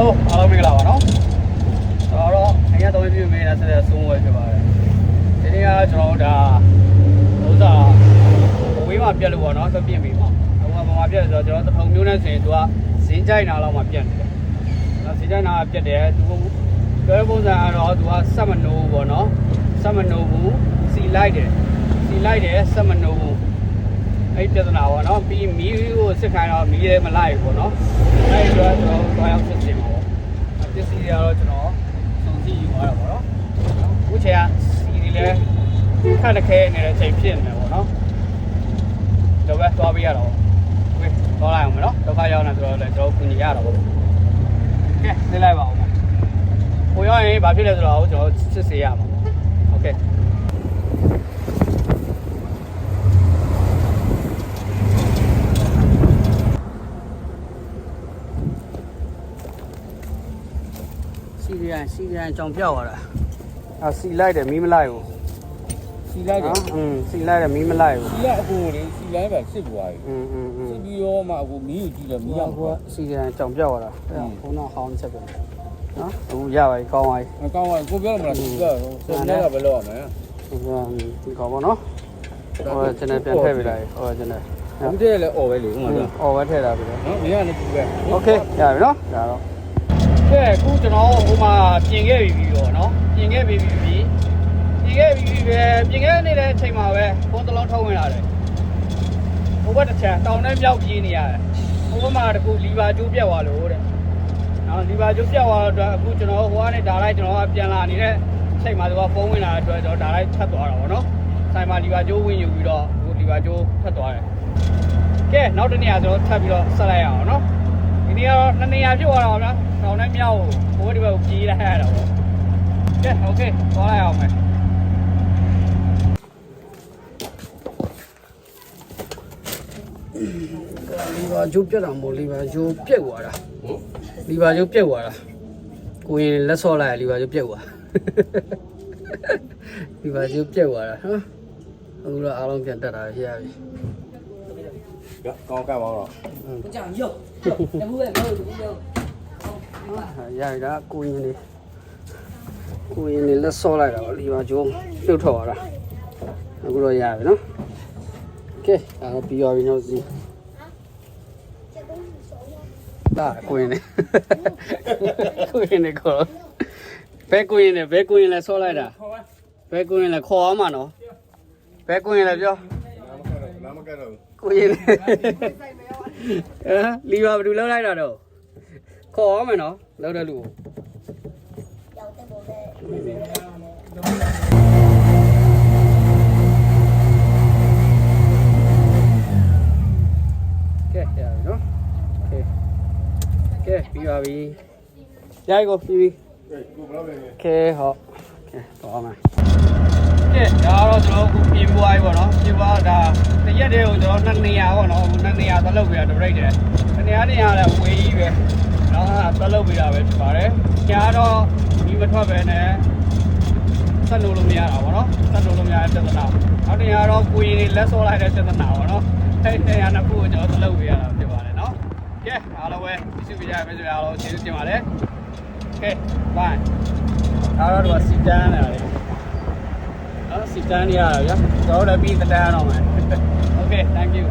Hello အားလုံးမင်္ဂလာပါနော်တော့အရင်တော့ပြည့်မေးတာဆက်လက်ဆုံးဝဲဖြစ်ပါတယ်ဒီနေ့ကကျွန်တော်ဒါဥစားဝေးမှာပြက်လို့ပေါ့နော်သပြင့်ပြီပေါ့ဟိုကဘာမှပြက်ဆိုတော့ကျွန်တော်တထုံမျိုးနဲ့ဆိုရင်သူကဇင်းကြိုက်နာလောက်မှပြက်နေတယ်နော်ဇင်းကြိုက်နာပြက်တယ်သူပြောပုံစံကတော့သူကစက်မနိုးပေါ့နော်စက်မနိုးဘူးစီလိုက်တယ်စက်မနိုးဘူးအဲ့ပြဿနာပေါ့နော်ပြီးမီးကိုစစ်ခိုင်းတော့မီးလည်းမလိုက်ဘူးပေါ့နော်အဲ့ဒီတော့ကျွန်တော်သွားရောက်စစ်စင်ပါပေါ့ပစ္စည်းတွေကတော့ကျွန်တော်စုံစည်းယူသွားတာပေါ့နော်အခုချိန်ကစီတွေလည်းခက်တခဲနေတဲ့အချိန်ဖြစ်နေတယ်ပေါ့နော်တော့ပဲသွားပေးရတော့ဝေးသွားလိုက်အောင်မယ်နော်ဒုက္ခရောက်နေဆိုတော့လည်းကျွန်တော်ကူညီရတော့ပေါ့ကဲနေလိုက်ပါဦးမယ်ကိုရောက်ရင်ဘာဖြစ်လဲဆိုတော့ကျွန်တော်စစ်ဆေးရမှာโอเคစီရန်ကြောင်ပြောက်သွားတာစီလိုက်တယ်မီးမလိုက်ဘူးစီလိုက်တယ်စီလိုက်တယ်မီးမလိုက်ဘူးစီလိုက်အကူလေစီလိုက်ပဲစစ်သွားပြီစစ်ပြီးတော့မှအခုမီးကိုကြည့်တယ်မီးရောက်သွားစီရန်ကြောင်ပြောက်သွားတာဘုံတော့ဟောင်းချက်ပဲနော်အခုရပါပြီကောင်းပါပြီကောင်းပါကိုပြောရမလားစီကတော့စစ်လိုက်ကပဲလောက်ရမယ်ဒီကောင်းပါနော်ဟိုကျွန်တော်ပြန်ထည့်ပေးလိုက်ဟိုကျွန်တော်ဘူးတဲ့လည်းអော်ပဲလေဥမာကអော်ပဲထည့်တာပြီနော်မင်းကလည်းဘူးပဲโอเคရပြီနော်ဒါတော့ကဲအခုကျွန်တော်ဟိုမှာပြင်ခဲ့ပြီပေါ့နော်ပြင်ခဲ့ပြီပဲပြင်ခဲ့နေတဲ့အချိန်မှာပဲဖုန်းတစ်လုံးထုတ်ဝင်လာတယ်ဟိုဘက်တစ်ချမ်းတောင်နဲ့မြောက်ပြေးနေရတယ်ဟိုဘက်မှာတကူလီဗာကျိုးပြတ်သွားလို့တဲ့နော်လီဗာကျိုးပြတ်သွားတော့အခုကျွန်တော်ဟိုကနေဒါလိုက်ကျွန်တော်ပြန်လာနေတဲ့အချိန်မှာသူကဖုန်းဝင်လာတဲ့အတွက်ကျွန်တော်ဒါလိုက်ထပ်သွားတာပေါ့နော်ဆိုင်မှာလီဗာကျိုးဝင်ယူပြီးတော့အခုလီဗာကျိုးထပ်သွားတယ်ကဲနောက်တစ်နေရာကျွန်တော်ထပ်ပြီးတော့ဆက်လိုက်ရအောင်နော်ဒီနေ့ကတော့နှစ်နေရာဖြစ်သွားတာပါဗျာတောင်နဲ့မြောက်ကိုဘိုးဒီဘက်ကိုပြေးလိုက်ရတာပေါ့ကဲโอเคသွားလိုက်အောင်မယ်လီဗာကျိုးပြတ်တာမဟုတ်လီဗာကျိုးပြက်သွားတာလီဗာကျိုးပြက်သွားတာကိုရင်လက်ဆော့လိုက်လီဗာကျိုးပြက်သွားလီဗာကျိုးပြက်သွားတာနော်အခုတော့အားလုံးပြန်တက်တာဖြစ်ရပြီကောင်းကပ်ပါတော့讲肉，那不会没有肉。ရရတာကိုရင်နေလက်ဆော့လိုက်တာပေါ့လီဗာကျိုးပြုတ်ထွက်သွားတာအခုတော့ရပြီနော်ကဲအဲ့ပြီးသွားပြီနော်စီဒါကိုရင်နေခေါ်ဘဲကိုရင်လဲဆော့လိုက်တာဘဲကိုရင်လဲခေါ်အောင်မနော်ဘဲကိုရင်လဲပြောနာမကဲတော့ကိုရင်လီဗာဘယ်သူလောက်လိုက်တာတော့ခေါ်အောင်မယ်နော်လောက်တဲ့လူကိုကဲရပြီနော်ကဲပြီးပါပြီရိုက်ကိုပြီးပြီကဲဟောကဲတော့မယ်ကဲဒါတော့ကျွန်တော်အခုပြင်ပွားပြီပေါ့နော်ပြင်ပွားဒါတရက်တည်းကိုကျွန်တော်2နေရာပေါ့နော်2နေရာသလုပ်ပြတာဒရိတ်တယ်2နေရာလည်းဝေးကြီးပဲနော်သလုပ်ပြတာပဲဖြစ်ပါတယ်ညာတော့ဒီမထွက်ပဲနဲ့ဆက်လို့မရတာပေါ့နော်ဆက်လို့မရတဲ့ပြဿနာနောက်နေရာတော့ကိုရင်လက်စောလိုက်တဲ့ပြဿနာပေါ့နော်အဲ့နေရာနှစ်ခုကိုကျွန်တော်သလုပ်ပြရတာဖြစ်ပါတယ်နော်ကဲအားလုံးပဲဒီစုပြရမယ်ဆိုရအောင်ကျေးဇူးတင်ပါတယ်ကဲ bye အားတော့စီတန်းလာတယ်စီတန်းနေရတာဗျာကျွန်တော်လည်းပြီးတန်းတော့မယ် Okay thank you